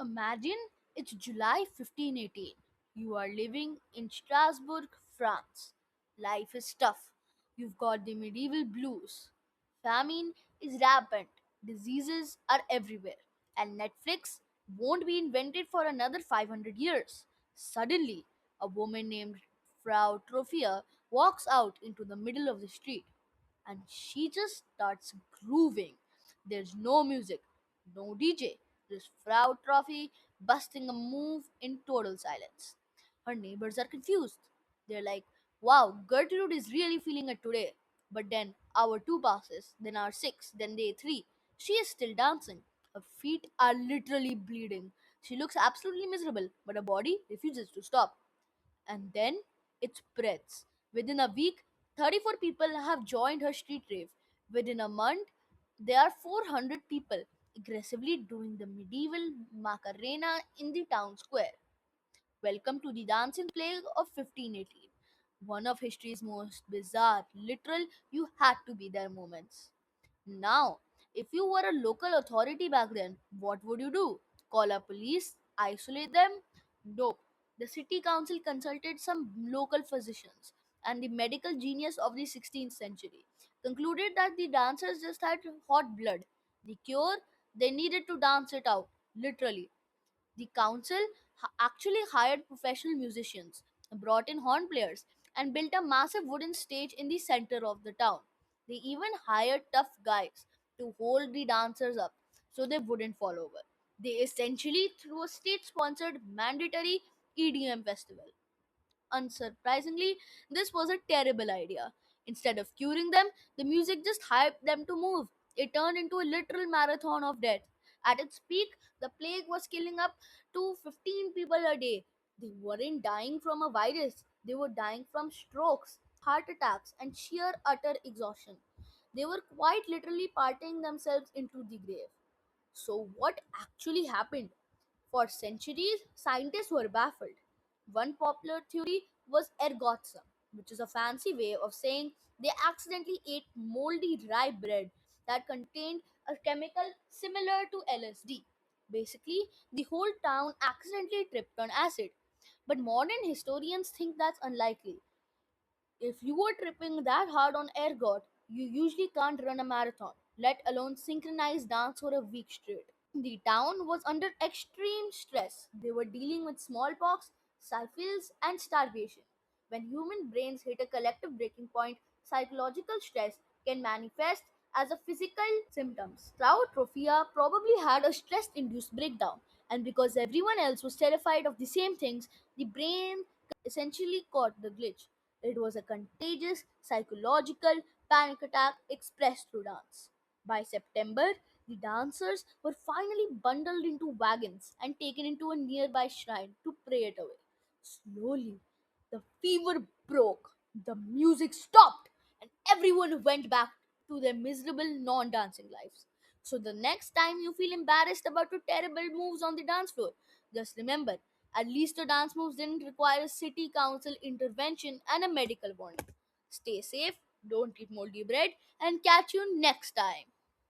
Imagine it's July 1518. You are living in Strasbourg, France. Life is tough. You've got the medieval blues. Famine is rampant. Diseases are everywhere. And Netflix won't be invented for another 500 years. Suddenly, a woman named Frau Trophia walks out into the middle of the street and she just starts grooving. There's no music, no DJ, just Frau Trophy busting a move in total silence. Her neighbors are confused. They're like, wow, Gertrude is really feeling it today. But then hour 2 passes, then hour 6, then day 3. She is still dancing. Her feet are literally bleeding. She looks absolutely miserable, but her body refuses to stop. And then it spreads. Within a week, 34 people have joined her street rave. Within a month, there are 400 people aggressively doing the medieval Macarena in the town square. Welcome to the dancing plague of 1518. One of history's most bizarre, literal, you had to be there moments. Now, if you were a local authority back then, what would you do? Call a police? Isolate them? Nope. The city council consulted some local physicians, and the medical genius of the 16th century concluded that the dancers just had hot blood. The cure? They needed to dance it out, literally. The council actually hired professional musicians, brought in horn players, and built a massive wooden stage in the center of the town. They even hired tough guys to hold the dancers up so they wouldn't fall over. They essentially threw a state sponsored mandatory EDM festival. Unsurprisingly, this was a terrible idea. Instead of curing them, the music just hyped them to move. It turned into a literal marathon of death. At its peak, the plague was killing up to 15 people a day. They weren't dying from a virus, they were dying from strokes, heart attacks, and sheer utter exhaustion. They were quite literally partying themselves into the grave. So, what actually happened? For centuries, scientists were baffled. One popular theory was ergotism, which is a fancy way of saying they accidentally ate moldy rye bread that contained a chemical similar to LSD. Basically, the whole town accidentally tripped on acid. But modern historians think that's unlikely. If you were tripping that hard on ergot, you usually can't run a marathon, let alone synchronize dance for a week straight. The town was under extreme stress. They were dealing with smallpox, syphilis, and starvation. When human brains hit a collective breaking point, psychological stress can manifest as a physical symptoms. Trophia probably had a stress-induced breakdown, and because everyone else was terrified of the same things, the brain essentially caught the glitch. It was a contagious psychological panic attack expressed through dance. By September, the dancers were finally bundled into wagons and taken into a nearby shrine to pray it away. Slowly, the fever broke, the music stopped, and everyone went back to their miserable non dancing lives. So, the next time you feel embarrassed about your terrible moves on the dance floor, just remember at least your dance moves didn't require a city council intervention and a medical warning. Stay safe, don't eat moldy bread, and catch you next time.